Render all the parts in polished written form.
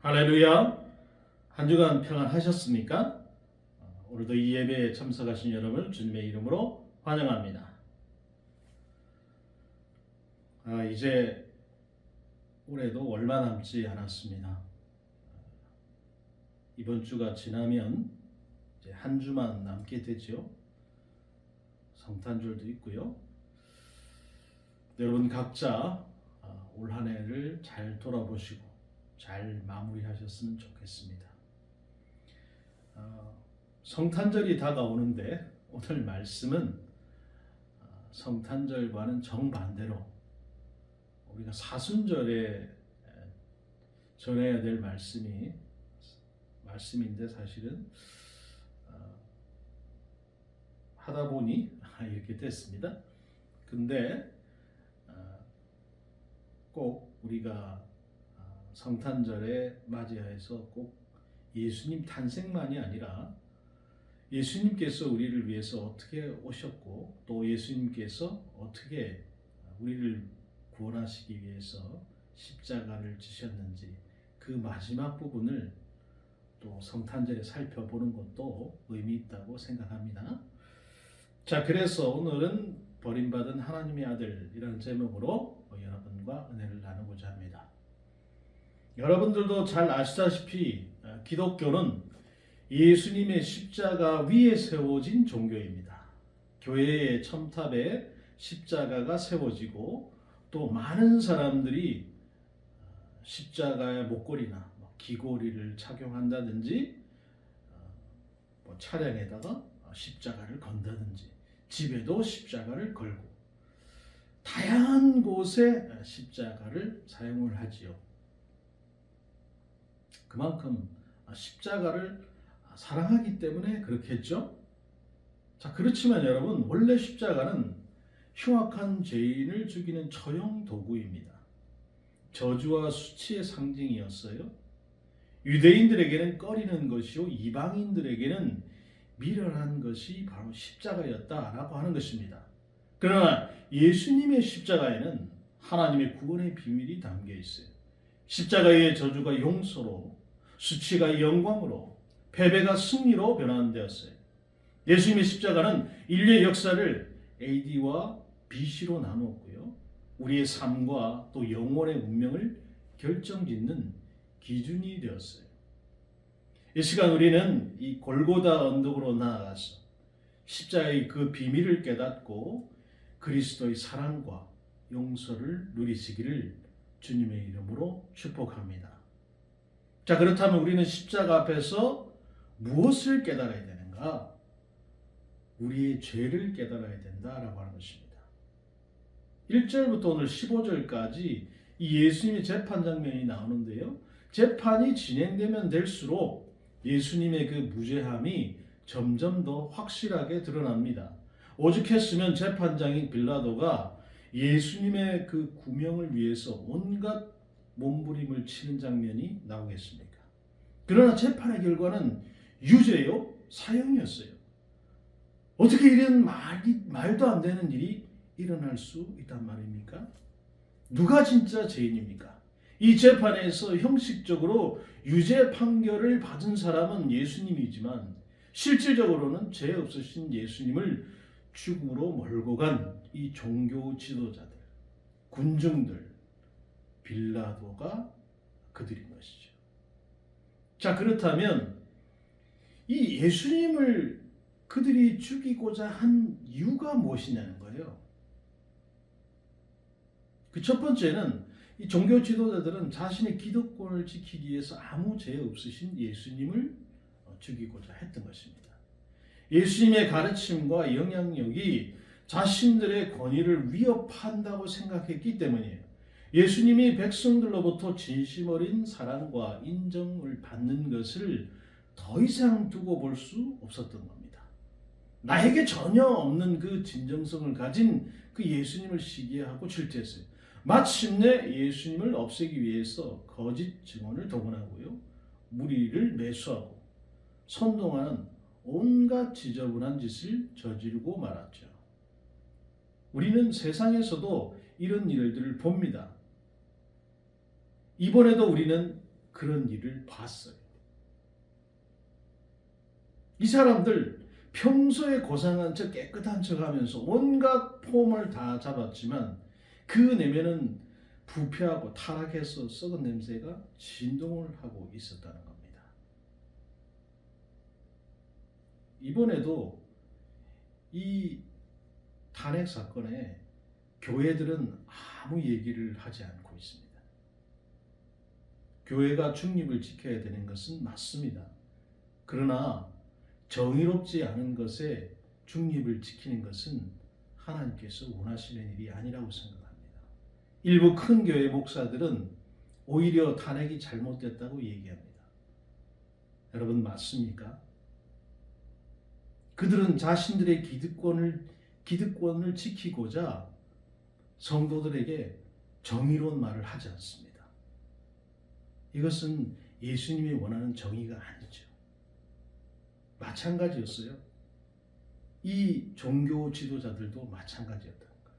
할렐루야. 한 주간 평안하셨습니까? 오늘도 이 예배에 참석하신 여러분을 주님의 이름으로 환영합니다. 이제 올해도 얼마 남지 않았습니다. 이번 주가 지나면 이제 한 주만 남게 되죠. 성탄절도 있고요. 여러분 각자 올 한 해를 잘 돌아보시고 잘 마무리하셨으면 좋겠습니다. 성탄절이 다가오는데 오늘 말씀은 성탄절과는 정반대로 우리가 사순절에 전해야 될 말씀인데 사실은 하다 보니 이렇게 됐습니다. 근데 꼭 우리가 성탄절에 맞이해서 꼭 예수님 탄생만이 아니라 예수님께서 우리를 위해서 어떻게 오셨고 또 예수님께서 어떻게 우리를 구원하시기 위해서 십자가를 지셨는지 그 마지막 부분을 또 성탄절에 살펴보는 것도 의미 있다고 생각합니다. 자, 그래서 오늘은 버림받은 하나님의 아들이라는 제목으로 여러분과 은혜를 나누고자 합니다. 여러분들도 잘 아시다시피 기독교는 예수님의 십자가 위에 세워진 종교입니다. 교회의 첨탑에 십자가가 세워지고 또 많은 사람들이 십자가의 목걸이나 귀고리를 착용한다든지 차량에다가 십자가를 건다든지 집에도 십자가를 걸고 다양한 곳에 십자가를 사용을 하지요. 그만큼 십자가를 사랑하기 때문에 그렇겠죠. 자, 그렇지만 여러분, 원래 십자가는 흉악한 죄인을 죽이는 처형 도구입니다. 저주와 수치의 상징이었어요. 유대인들에게는 꺼리는 것이요 이방인들에게는 미련한 것이 바로 십자가였다라고 하는 것입니다. 그러나 예수님의 십자가에는 하나님의 구원의 비밀이 담겨 있어요. 십자가의 저주가 용서로, 수치가 영광으로, 패배가 승리로 변환되었어요. 예수님의 십자가는 인류의 역사를 AD와 BC로 나누었고요. 우리의 삶과 또 영혼의 운명을 결정짓는 기준이 되었어요. 이 시간 우리는 이 골고다 언덕으로 나아가서 십자가의 그 비밀을 깨닫고 그리스도의 사랑과 용서를 누리시기를 주님의 이름으로 축복합니다. 자, 그렇다면 우리는 십자가 앞에서 무엇을 깨달아야 되는가? 우리의 죄를 깨달아야 된다라고 하는 것입니다. 1절부터 오늘 15절까지 이 예수님의 재판 장면이 나오는데요. 재판이 진행되면 될수록 예수님의 그 무죄함이 점점 더 확실하게 드러납니다. 오죽했으면 재판장인 빌라도가 예수님의 그 구명을 위해서 온갖 몸부림을 치는 장면이 나오겠습니까? 그러나 재판의 결과는 유죄요, 사형이었어요. 어떻게 이런 말도 안 되는 일이 일어날 수 있단 말입니까? 누가 진짜 죄인입니까? 이 재판에서 형식적으로 유죄 판결을 받은 사람은 예수님이지만 실질적으로는 죄 없으신 예수님을 죽음으로 몰고 간 이 종교 지도자들, 군중들, 빌라도가 그들인 것이죠. 자, 그렇다면 이 예수님을 그들이 죽이고자 한 이유가 무엇이냐는 거예요. 그 첫 번째는 이 종교 지도자들은 자신의 기득권을 지키기 위해서 아무 죄 없으신 예수님을 죽이고자 했던 것입니다. 예수님의 가르침과 영향력이 자신들의 권위를 위협한다고 생각했기 때문이에요. 예수님이 백성들로부터 진심 어린 사랑과 인정을 받는 것을 더 이상 두고 볼 수 없었던 겁니다. 나에게 전혀 없는 그 진정성을 가진 그 예수님을 시기하고 질투했어요. 마침내 예수님을 없애기 위해서 거짓 증언을 동원하고요. 무리를 매수하고 선동하는 온갖 지저분한 짓을 저지르고 말았죠. 우리는 세상에서도 이런 일들을 봅니다. 이번에도 우리는 그런 일을 봤어요. 이 사람들 평소에 고상한 척 깨끗한 척 하면서 온갖 폼을 다 잡았지만 그 내면은 부패하고 타락해서 썩은 냄새가 진동을 하고 있었다는 겁니다. 이번에도 이 탄핵 사건에 교회들은 아무 얘기를 하지 않고 있습니다. 교회가 중립을 지켜야 되는 것은 맞습니다. 그러나 정의롭지 않은 것에 중립을 지키는 것은 하나님께서 원하시는 일이 아니라고 생각합니다. 일부 큰 교회 목사들은 오히려 탄핵이 잘못됐다고 얘기합니다. 여러분 맞습니까? 그들은 자신들의 기득권을 지키고자 성도들에게 정의로운 말을 하지 않습니다. 이것은 예수님이 원하는 정의가 아니죠. 마찬가지였어요. 이 종교 지도자들도 마찬가지였다는 거예요.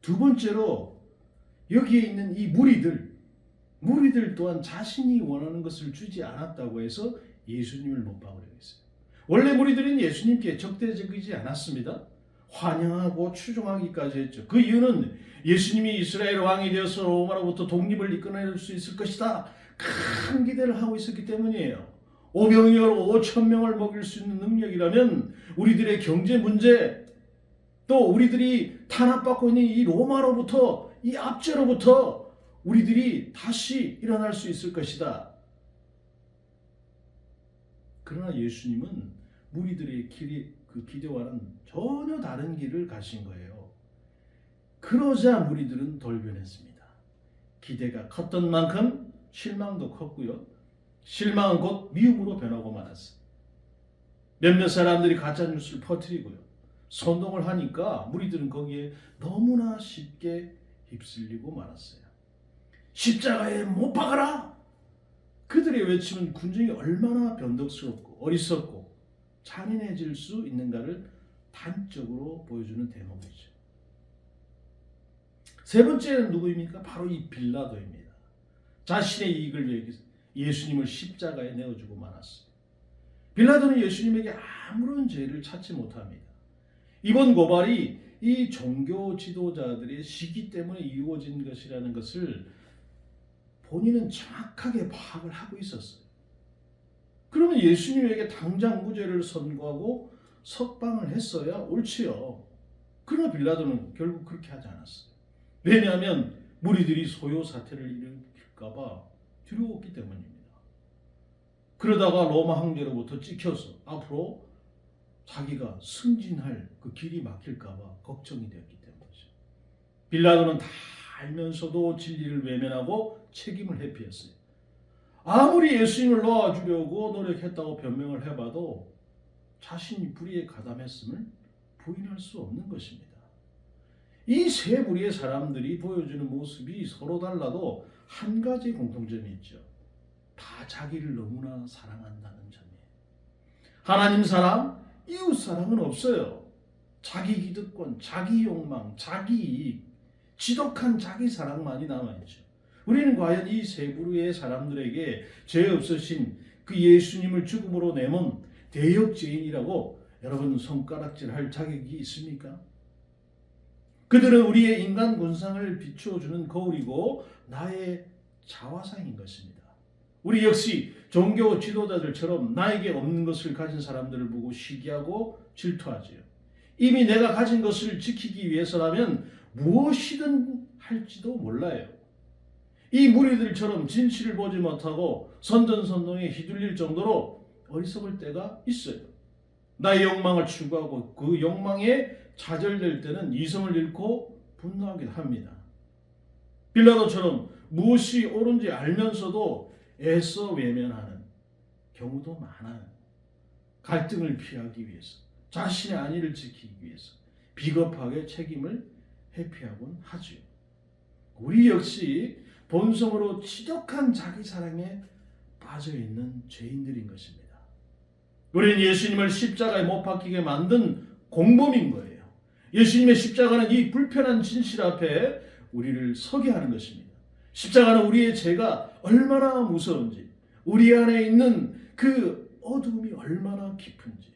두 번째로 여기에 있는 이 무리들 또한 자신이 원하는 것을 주지 않았다고 해서 예수님을 못 박으려고 했어요. 원래 무리들은 예수님께 적대적이지 않았습니다. 환영하고 추종하기까지 했죠. 그 이유는 예수님이 이스라엘 왕이 되어서 로마로부터 독립을 이끌어낼 수 있을 것이다. 큰 기대를 하고 있었기 때문이에요. 오병이어로 5,000명을 먹일 수 있는 능력이라면 우리들의 경제 문제 또 우리들이 탄압받고 있는 이 로마로부터 이 압제로부터 우리들이 다시 일어날 수 있을 것이다. 그러나 예수님은 무리들의 그 기대와는 전혀 다른 길을 가신 거예요. 그러자 무리들은 돌변했습니다. 기대가 컸던 만큼 실망도 컸고요. 실망은 곧 미움으로 변하고 말았어요. 몇몇 사람들이 가짜 뉴스를 퍼뜨리고요. 선동을 하니까 무리들은 거기에 너무나 쉽게 휩쓸리고 말았어요. 십자가에 못 박아라! 그들의 외침은 군중이 얼마나 변덕스럽고 어리석고 잔인해질 수 있는가를 단적으로 보여주는 대목이죠. 세 번째는 누구입니까? 바로 이 빌라도입니다. 자신의 이익을 위해 예수님을 십자가에 내어주고 말았어요. 빌라도는 예수님에게 아무런 죄를 찾지 못합니다. 이번 고발이 이 종교 지도자들의 시기 때문에 이루어진 것이라는 것을 본인은 정확하게 파악을 하고 있었어요. 그러면 예수님에게 당장 무죄를 선고하고 석방을 했어야 옳지요. 그러나 빌라도는 결국 그렇게 하지 않았어요. 왜냐하면 무리들이 소요 사태를 일으킬까 봐 두려웠기 때문입니다. 그러다가 로마 황제로부터 찍혀서 앞으로 자기가 승진할 그 길이 막힐까 봐 걱정이 되었기 때문이죠. 빌라도는 다 알면서도 진리를 외면하고 책임을 회피했어요. 아무리 예수님을 놓아주려고 노력했다고 변명을 해봐도 자신이 불의에 가담했음을 부인할 수 없는 것입니다. 이 세 무리의 사람들이 보여주는 모습이 서로 달라도 한 가지 공통점이 있죠. 다 자기를 너무나 사랑한다는 점이에요. 하나님 사랑, 이웃 사랑은 없어요. 자기 기득권, 자기 욕망, 자기 이익, 지독한 자기 사랑만이 남아있죠. 우리는 과연 이 세 부류의 사람들에게 죄 없으신 그 예수님을 죽음으로 내몬 대역죄인이라고 여러분 손가락질할 자격이 있습니까? 그들은 우리의 인간 군상을 비추어주는 거울이고 나의 자화상인 것입니다. 우리 역시 종교 지도자들처럼 나에게 없는 것을 가진 사람들을 보고 시기하고 질투하지요. 이미 내가 가진 것을 지키기 위해서라면 무엇이든 할지도 몰라요. 이 무리들처럼 진실을 보지 못하고 선전선동에 휘둘릴 정도로 어리석을 때가 있어요. 나의 욕망을 추구하고 그 욕망에 좌절될 때는 이성을 잃고 분노하기도 합니다. 빌라도처럼 무엇이 옳은지 알면서도 애써 외면하는 경우도 많아요. 갈등을 피하기 위해서, 자신의 안위를 지키기 위해서 비겁하게 책임을 회피하곤 하죠. 우리 역시 본성으로 지독한 자기 사랑에 빠져있는 죄인들인 것입니다. 우리는 예수님을 십자가에 못 박히게 만든 공범인 거예요. 예수님의 십자가는 이 불편한 진실 앞에 우리를 서게 하는 것입니다. 십자가는 우리의 죄가 얼마나 무서운지, 우리 안에 있는 그 어둠이 얼마나 깊은지,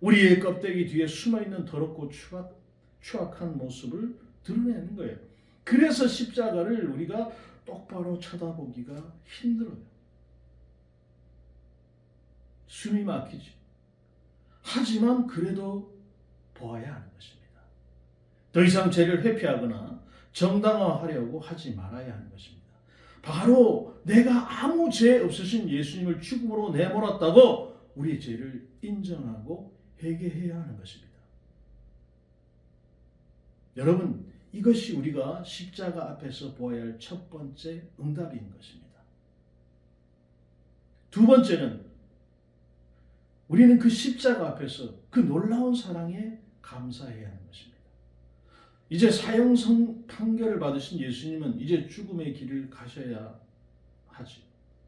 우리의 껍데기 뒤에 숨어있는 더럽고 추악한 모습을 드러내는 거예요. 그래서 십자가를 우리가 똑바로 쳐다보기가 힘들어요. 숨이 막히지. 하지만 그래도 보아야 하는 것입니다. 더 이상 죄를 회피하거나 정당화하려고 하지 말아야 하는 것입니다. 바로 내가 아무 죄 없으신 예수님을 죽음으로 내몰았다고 우리의 죄를 인정하고 회개해야 하는 것입니다. 여러분, 이것이 우리가 십자가 앞에서 보아야 할 첫 번째 응답인 것입니다. 두 번째는 우리는 그 십자가 앞에서 그 놀라운 사랑에 감사해야 하는 것입니다. 이제 사형 판결을 받으신 예수님은 이제 죽음의 길을 가셔야 하지.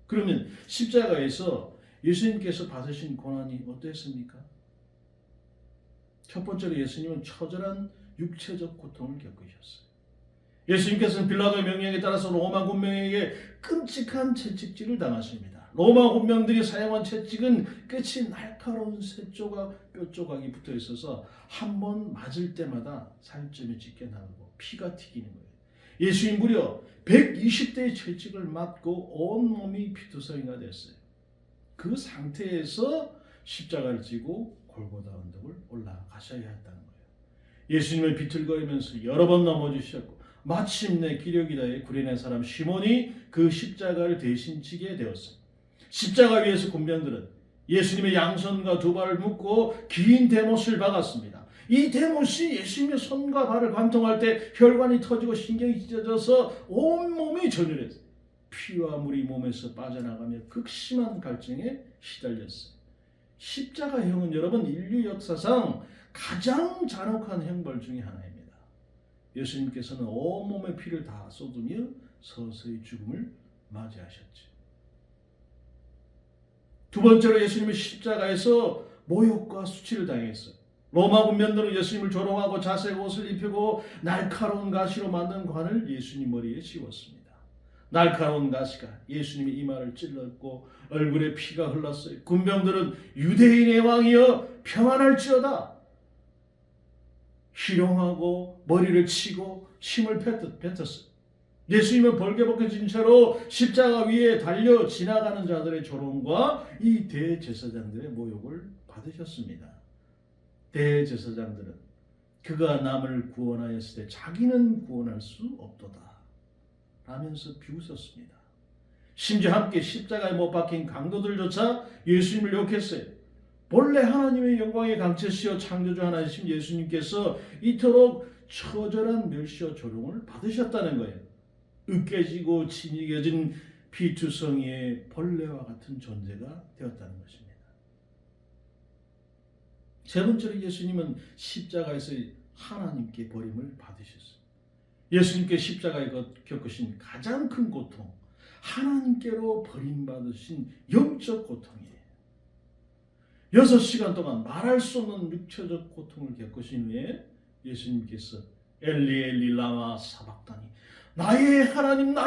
그러면 십자가에서 예수님께서 받으신 고난이 어땠습니까? 첫 번째로 예수님은 처절한 육체적 고통을 겪으셨어요. 예수님께서는 빌라도의 명령에 따라서 로마 군병에게 끔찍한 채찍질을 당하십니다. 로마 군병들이 사용한 채찍은 끝이 날카로운 뼈 조각이 붙어 있어서 한 번 맞을 때마다 살점이 찢겨 나오고 피가 튀기는 거예요. 예수님 무려 120대의 채찍을 맞고 온몸이 피투성이가 됐어요. 그 상태에서 십자가를 지고 골고다 언덕을 올라가셔야 했다는 거예요. 예수님을 비틀거리면서 여러 번 넘어지셨고 마침내 기력이 다해 구레네 사람 시몬이 그 십자가를 대신 지게 되었습니다. 십자가 위에서 군병들은 예수님의 양손과 두 발을 묶고 긴 대못을 박았습니다. 이 대못이 예수님의 손과 발을 관통할 때 혈관이 터지고 신경이 찢어져서 온몸이 전율했어요. 피와 물이 몸에서 빠져나가며 극심한 갈증에 시달렸어요. 십자가형은 여러분 인류 역사상 가장 잔혹한 형벌 중에 하나입니다. 예수님께서는 온몸의 피를 다 쏟으며 서서히 죽음을 맞이하셨죠. 두 번째로 예수님은 십자가에서 모욕과 수치를 당했어요. 로마 군병들은 예수님을 조롱하고 자색 옷을 입히고 날카로운 가시로 만든 관을 예수님 머리에 씌웠습니다. 날카로운 가시가 예수님의 이마를 찔렀고 얼굴에 피가 흘렀어요. 군병들은 유대인의 왕이여 평안할지어다 희롱하고 머리를 치고 침을 뱉었어요. 예수님은 벌게벗겨진 채로 십자가 위에 달려 지나가는 자들의 조롱과 이 대제사장들의 모욕을 받으셨습니다. 대제사장들은 그가 남을 구원하였을 때 자기는 구원할 수 없도다 라면서 비웃었습니다. 심지어 함께 십자가에 못 박힌 강도들조차 예수님을 욕했어요. 본래 하나님의 영광의 강체시여 창조주 하나이신 예수님께서 이토록 처절한 멸시와 조롱을 받으셨다는 거예요. 으깨지고 진이겨진 피투성이의 벌레와 같은 존재가 되었다는 것입니다. 세 번째로 예수님은 십자가에서 하나님께 버림을 받으셨어요. 예수님께 십자가에 겪으신 가장 큰 고통, 하나님께로 버림받으신 영적 고통이에요. 6시간 동안 말할 수 없는 육체적 고통을 겪으신 후에 예수님께서 엘리 엘리 라마 사박다니 나의 하나님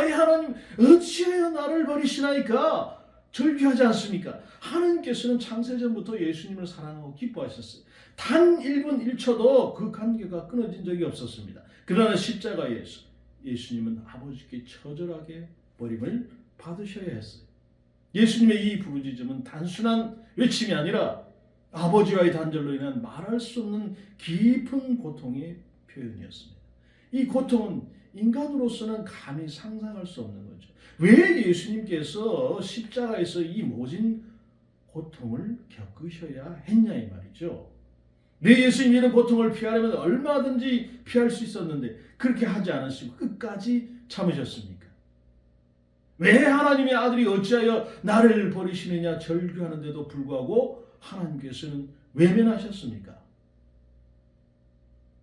어찌하여 나를 버리시나이까 절규하지 않습니까? 하나님께서는 창세전부터 예수님을 사랑하고 기뻐하셨어요. 단 1분 1초도 그 관계가 끊어진 적이 없었습니다. 그러나 십자가에서 예수님은 아버지께 처절하게 버림을 받으셔야 했어요. 예수님의 이 부르짖음은 단순한 외침이 아니라 아버지와의 단절로 인한 말할 수 없는 깊은 고통의 표현이었습니다. 이 고통은 인간으로서는 감히 상상할 수 없는 거죠. 왜 예수님께서 십자가에서 이 모진 고통을 겪으셔야 했냐 이 말이죠. 내 예수님 이런 고통을 피하려면 얼마든지 피할 수 있었는데 그렇게 하지 않으시고 끝까지 참으셨습니까? 왜 하나님의 아들이 어찌하여 나를 버리시느냐 절규하는데도 불구하고 하나님께서는 외면하셨습니까?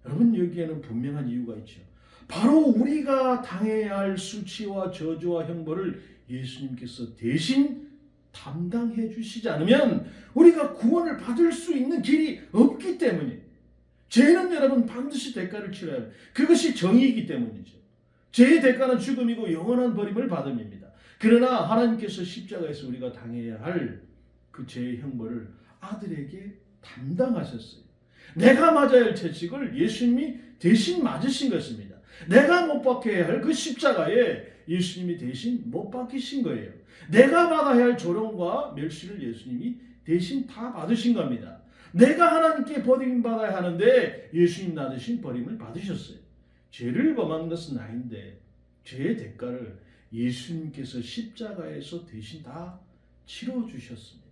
여러분 여기에는 분명한 이유가 있죠. 바로 우리가 당해야 할 수치와 저주와 형벌을 예수님께서 대신 담당해 주시지 않으면 우리가 구원을 받을 수 있는 길이 없기 때문에 죄는 여러분 반드시 대가를 치러야 합니다. 그것이 정의이기 때문이죠. 죄의 대가는 죽음이고 영원한 버림을 받음입니다. 그러나 하나님께서 십자가에서 우리가 당해야 할 그 죄의 형벌을 아들에게 담당하셨어요. 내가 맞아야 할 채찍을 예수님이 대신 맞으신 것입니다. 내가 못 박혀야 할 그 십자가에 예수님이 대신 못 박히신 거예요. 내가 받아야 할 조롱과 멸시를 예수님이 대신 다 받으신 겁니다. 내가 하나님께 버림받아야 하는데 예수님 나 대신 버림을 받으셨어요. 죄를 범한 것은 아닌데 죄의 대가를 예수님께서 십자가에서 대신 다 치러주셨습니다.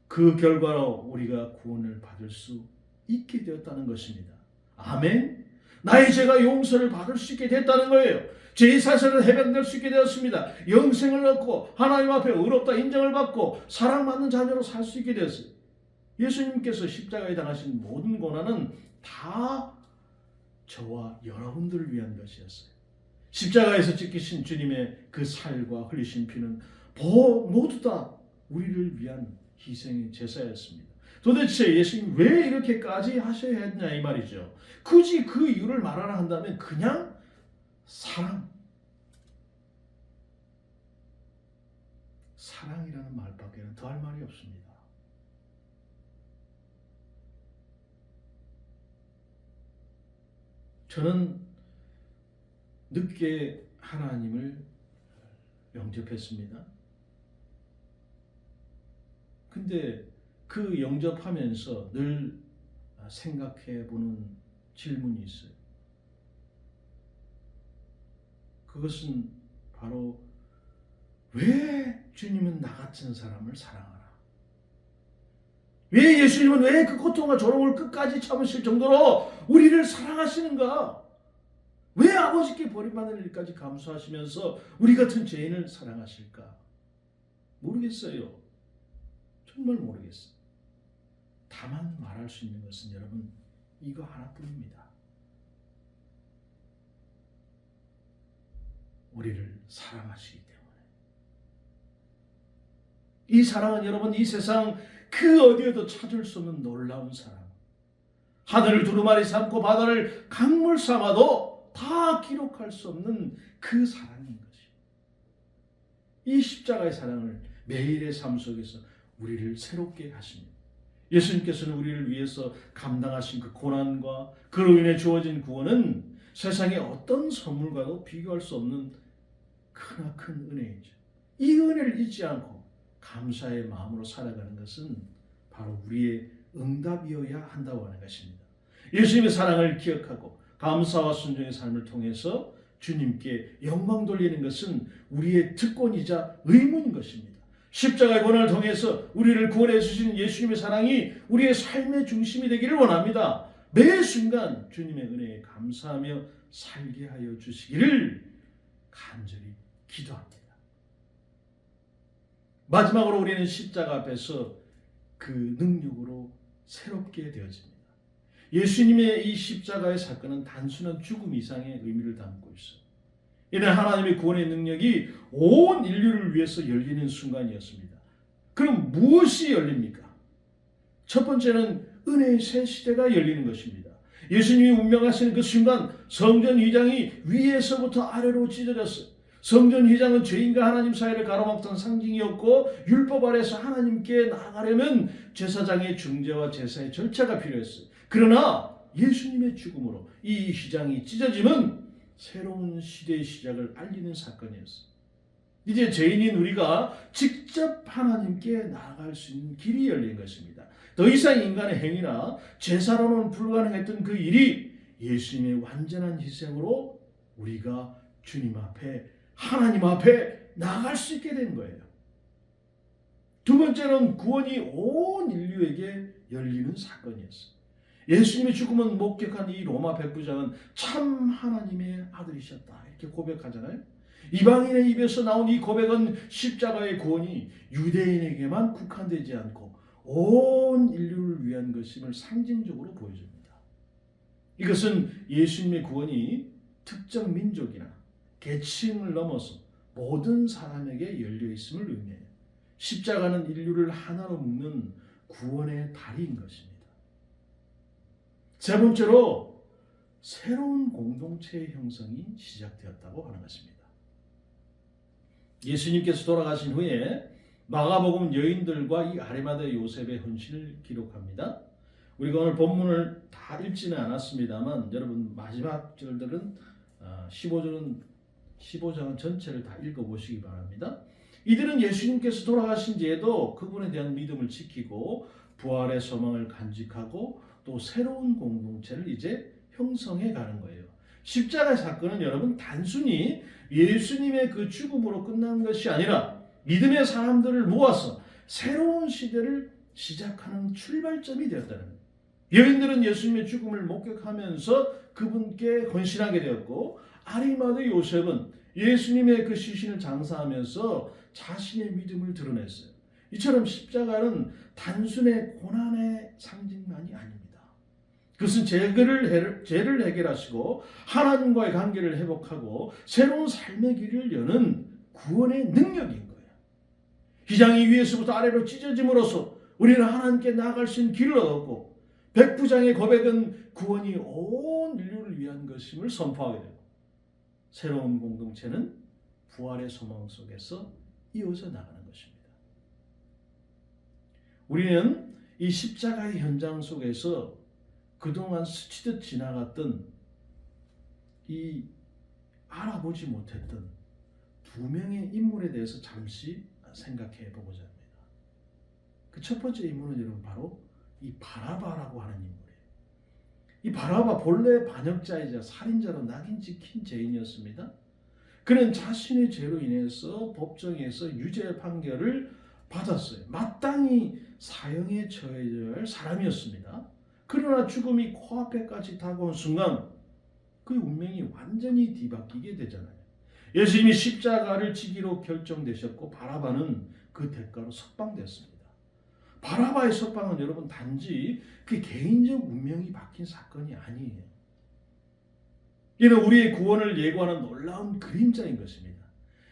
그 결과로 우리가 구원을 받을 수 있게 되었다는 것입니다. 아멘. 나의 죄가 용서를 받을 수 있게 됐다는 거예요. 죄의 사슬은 해방될 수 있게 되었습니다. 영생을 얻고 하나님 앞에 의롭다 인정을 받고 사랑받는 자녀로 살 수 있게 되었어요. 예수님께서 십자가에 당하신 모든 고난은 다 저와 여러분들을 위한 것이었어요. 십자가에서 찍히신 주님의 그 살과 흘리신 피는 모두 다 우리를 위한 희생의 제사였습니다. 도대체 예수님 왜 이렇게까지 하셔야 했냐 이 말이죠. 굳이 그 이유를 말하라 한다면 그냥 사랑이라는 말밖에는 더할 말이 없습니다. 저는 늦게 하나님을 영접했습니다. 근데 그 영접하면서 늘 생각해 보는 질문이 있어요. 그것은 바로 왜 주님은 나 같은 사람을 사랑하나? 왜 예수님은 왜 그 고통과 조롱을 끝까지 참으실 정도로 우리를 사랑하시는가? 왜 아버지께 버림받는 일까지 감수하시면서 우리 같은 죄인을 사랑하실까? 모르겠어요. 정말 모르겠어요. 다만 말할 수 있는 것은 여러분 이거 하나뿐입니다. 우리를 사랑하시기 때문에. 이 사랑은 여러분 이 세상 그 어디에도 찾을 수 없는 놀라운 사랑. 하늘을 두루마리 삼고 바다를 강물 삼아도 다 기록할 수 없는 그 사랑인 것이. 이 십자가의 사랑을 매일의 삶 속에서 우리를 새롭게 하십니다. 예수님께서는 우리를 위해서 감당하신 그 고난과 그로 인해 주어진 구원은 세상의 어떤 선물과도 비교할 수 없는 크나큰 은혜이죠. 이 은혜를 잊지 않고 감사의 마음으로 살아가는 것은 바로 우리의 응답이어야 한다고 하는 것입니다. 예수님의 사랑을 기억하고 감사와 순종의 삶을 통해서 주님께 영광 돌리는 것은 우리의 특권이자 의무인 것입니다. 십자가의 고난을 통해서 우리를 구원해 주신 예수님의 사랑이 우리의 삶의 중심이 되기를 원합니다. 매 순간 주님의 은혜에 감사하며 살게 하여 주시기를 간절히 기도합니다. 마지막으로 우리는 십자가 앞에서 그 능력으로 새롭게 되어집니다. 예수님의 이 십자가의 사건은 단순한 죽음 이상의 의미를 담고 있어요. 이는 하나님의 구원의 능력이 온 인류를 위해서 열리는 순간이었습니다. 그럼 무엇이 열립니까? 첫 번째는 은혜의 새 시대가 열리는 것입니다. 예수님이 운명하시는 그 순간 성전 휘장이 위에서부터 아래로 찢어졌어요. 성전 휘장은 죄인과 하나님 사이를 가로막던 상징이었고 율법 아래서 하나님께 나아가려면 제사장의 중재와 제사의 절차가 필요했어요. 그러나 예수님의 죽음으로 이 휘장이 찢어짐은 새로운 시대의 시작을 알리는 사건이었어요. 이제 죄인인 우리가 직접 하나님께 나아갈 수 있는 길이 열린 것입니다. 더 이상 인간의 행위나 제사로는 불가능했던 그 일이 예수님의 완전한 희생으로 우리가 주님 앞에 하나님 앞에 나아갈 수 있게 된 거예요. 두 번째는 구원이 온 인류에게 열리는 사건이었어요. 예수님의 죽음은 목격한 이 로마 백부장은 참 하나님의 아들이셨다 이렇게 고백하잖아요. 이방인의 입에서 나온 이 고백은 십자가의 구원이 유대인에게만 국한되지 않고 온 인류를 위한 것임을 상징적으로 보여줍니다. 이것은 예수님의 구원이 특정 민족이나 계층을 넘어서 모든 사람에게 열려 있음을 의미해요. 십자가는 인류를 하나로 묶는 구원의 다리인 것입니다. 세 번째로 새로운 공동체의 형성이 시작되었다고 하는 것입니다. 예수님께서 돌아가신 후에 마가복음 여인들과 이 아리마대 요셉의 헌신을 기록합니다. 우리가 오늘 본문을 다 읽지는 않았습니다만 여러분 마지막 절들은 15장은 전체를 다 읽어보시기 바랍니다. 이들은 예수님께서 돌아가신 뒤에도 그분에 대한 믿음을 지키고 부활의 소망을 간직하고 또 새로운 공동체를 이제 형성해 가는 거예요. 십자가 사건은 여러분 단순히 예수님의 그 죽음으로 끝난 것이 아니라 믿음의 사람들을 모아서 새로운 시대를 시작하는 출발점이 되었다는 거예요. 여인들은 예수님의 죽음을 목격하면서 그분께 헌신하게 되었고 아리마대 요셉은 예수님의 그 시신을 장사하면서 자신의 믿음을 드러냈어요. 이처럼 십자가는 단순의 고난의 상징만이 아닙니다. 그것은 죄를 해결하시고 하나님과의 관계를 회복하고 새로운 삶의 길을 여는 구원의 능력인 거예요. 휘장이 위에서부터 아래로 찢어짐으로써 우리는 하나님께 나아갈 수 있는 길을 얻었고 백부장의 고백은 구원이 온 인류를 위한 것임을 선포하게 되고 새로운 공동체는 부활의 소망 속에서 이어져 나가는 것입니다. 우리는 이 십자가의 현장 속에서 그동안 스치듯 지나갔던 이 알아보지 못했던 두 명의 인물에 대해서 잠시 생각해 보고자 합니다. 그 첫 번째 인물은 여러분 바로 이 바라바라고 하는 인물이에요. 이 바라바 본래 반역자이자 살인자로 낙인 찍힌 죄인이었습니다. 그는 자신의 죄로 인해서 법정에서 유죄 판결을 받았어요. 마땅히 사형에 처해져야 할 사람이었습니다. 그러나 죽음이 코앞에까지 다가온 순간 그 운명이 완전히 뒤바뀌게 되잖아요. 예수님이 십자가를 지기로 결정되셨고 바라바는 그 대가로 석방됐습니다. 바라바의 석방은 여러분 단지 그 개인적 운명이 바뀐 사건이 아니에요. 이는 우리의 구원을 예고하는 놀라운 그림자인 것입니다.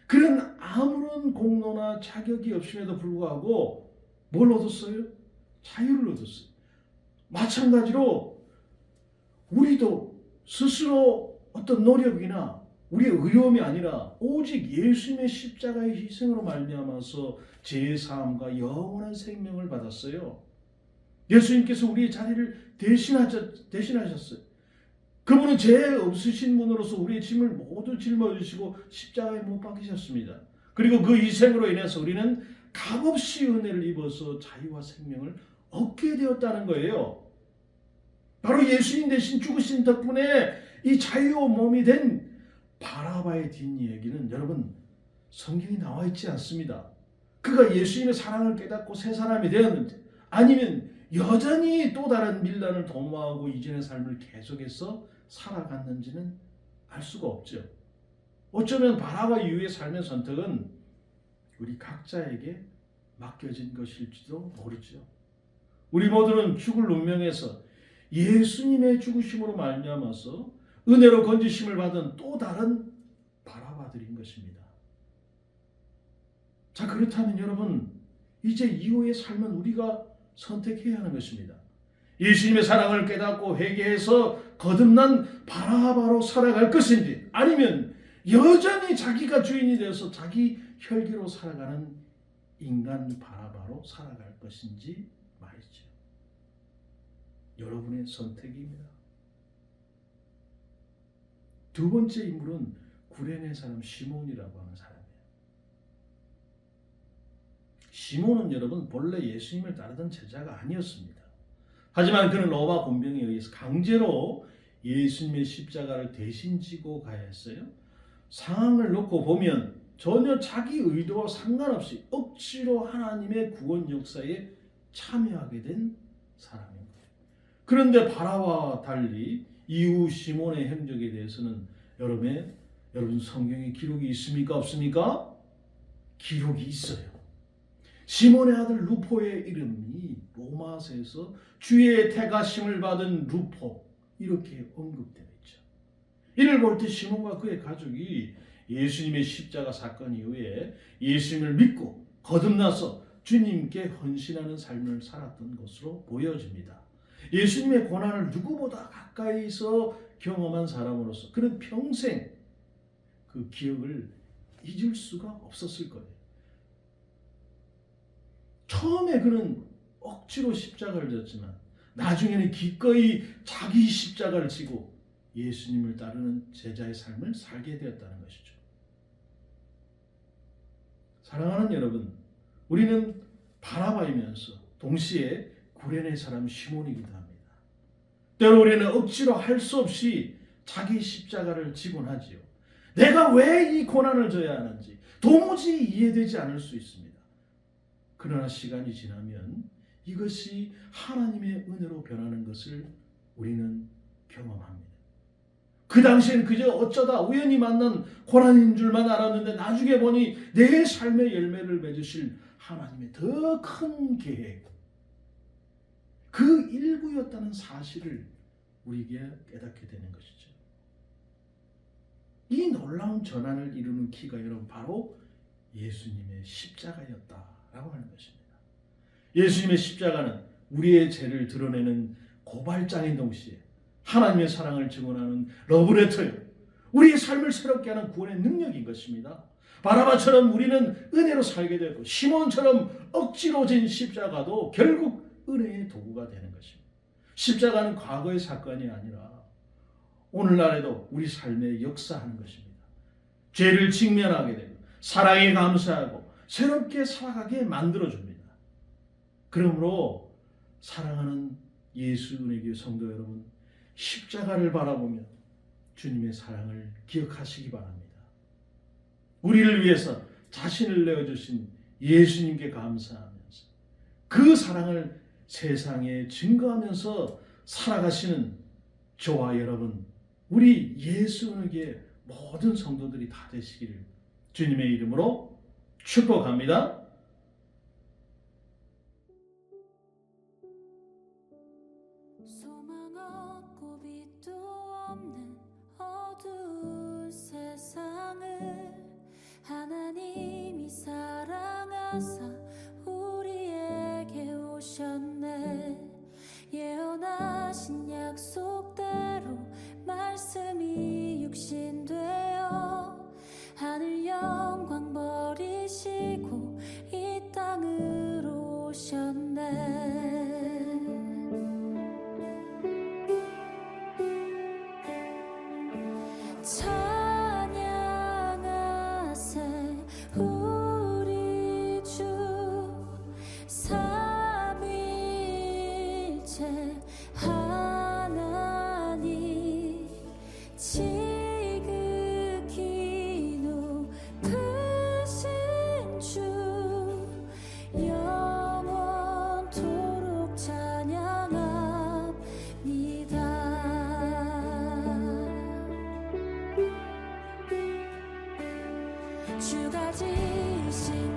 그는 아무런 공로나 자격이 없음에도 불구하고 뭘 얻었어요? 자유를 얻었어요. 마찬가지로 우리도 스스로 어떤 노력이나 우리의 의로움이 아니라 오직 예수님의 십자가의 희생으로 말미암아서 제사함과 영원한 생명을 받았어요. 예수님께서 우리의 자리를 대신하셨어요. 그분은 죄 없으신 분으로서 우리의 짐을 모두 짊어지시고 십자가에 못 박히셨습니다. 그리고 그 희생으로 인해서 우리는 값없이 은혜를 입어서 자유와 생명을 얻게 되었다는 거예요. 바로 예수님 대신 죽으신 덕분에 이 자유와 몸이 된 바라바의 뒷이야기는 여러분 성경에 나와 있지 않습니다. 그가 예수님의 사랑을 깨닫고 새 사람이 되었는지 아니면 여전히 또 다른 밀란을 도모하고 이전의 삶을 계속해서 살아갔는지는 알 수가 없죠. 어쩌면 바라바 이후의 삶의 선택은 우리 각자에게 맡겨진 것일지도 모르죠. 우리 모두는 죽을 운명에서 예수님의 죽으심으로 말미암아서 은혜로 건지심을 받은 또 다른 바라바들인 것입니다. 자, 그렇다면 여러분 이제 이후의 삶은 우리가 선택해야 하는 것입니다. 예수님의 사랑을 깨닫고 회개해서 거듭난 바라바로 살아갈 것인지 아니면 여전히 자기가 주인이 되어서 자기 혈기로 살아가는 인간 바라바로 살아갈 것인지 말이죠. 여러분의 선택입니다. 두 번째 인물은 구레네 사람 시몬이라고 하는 사람이에요. 시몬은 여러분 본래 예수님을 따르던 제자가 아니었습니다. 하지만 그는 로마 군병에 의해서 강제로 예수님의 십자가를 대신 지고 가야 했어요. 상황을 놓고 보면 전혀 자기 의도와 상관없이 억지로 하나님의 구원 역사에 참여하게 된 사람입니다. 그런데 바라바와 달리 이후 시몬의 행적에 대해서는 여러분 성경에 기록이 있습니까? 없습니까? 기록이 있어요. 시몬의 아들 루포의 이름이 로마서에서 주의 택하심을 받은 루포 이렇게 언급되어 있죠. 이를 볼 때 시몬과 그의 가족이 예수님의 십자가 사건 이후에 예수님을 믿고 거듭나서 주님께 헌신하는 삶을 살았던 것으로 보여집니다. 예수님의 고난을 누구보다 가까이서 경험한 사람으로서 그는 평생 그 기억을 잊을 수가 없었을 거예요. 처음에 그는 억지로 십자가를 졌지만 나중에는 기꺼이 자기 십자가를 지고 예수님을 따르는 제자의 삶을 살게 되었다는 것이죠. 사랑하는 여러분, 우리는 바나바이면서 동시에 구레네 사람 시몬이기도 합니다. 때로 우리는 억지로 할 수 없이 자기 십자가를 지곤 하지요. 내가 왜 이 고난을 져야 하는지 도무지 이해되지 않을 수 있습니다. 그러나 시간이 지나면 이것이 하나님의 은혜로 변하는 것을 우리는 경험합니다. 그 당시엔 그저 어쩌다 우연히 만난 고난인 줄만 알았는데 나중에 보니 내 삶의 열매를 맺으실 하나님의 더 큰 계획, 그 일부였다는 사실을 우리에게 깨닫게 되는 것이죠. 이 놀라운 전환을 이루는 키가 여러분 바로 예수님의 십자가였다라고 하는 것입니다. 예수님의 십자가는 우리의 죄를 드러내는 고발장인 동시에 하나님의 사랑을 증언하는 러브레터요, 우리의 삶을 새롭게 하는 구원의 능력인 것입니다. 바나바처럼 우리는 은혜로 살게 되고 시몬처럼 억지로 진 십자가도 결국 은혜의 도구가 되는 것입니다. 십자가는 과거의 사건이 아니라 오늘날에도 우리 삶에 역사하는 것입니다. 죄를 직면하게 되고 사랑에 감사하고 새롭게 살아가게 만들어줍니다. 그러므로 사랑하는 예수 은혜교회 성도 여러분, 십자가를 바라보며 주님의 사랑을 기억하시기 바랍니다. 우리를 위해서 자신을 내어주신 예수님께 감사하면서 그 사랑을 세상에 증거하면서 살아가시는 저와 여러분, 우리 예수 은혜교회 모든 성도들이 다 되시기를 주님의 이름으로 축복합니다. 소망 없고 빛도 없는 어두운 세상을 하나님이 사랑하사 우리에게 오셨네. 예언하신 약속대로 말씀이 육신되어 하늘 영광 버리시고 이 땅으로 오셨네. 찬양하세 우리 주 삼위일체 하나님, 지극히 높으신 주 영원토록 찬양합니다. 주가 지으신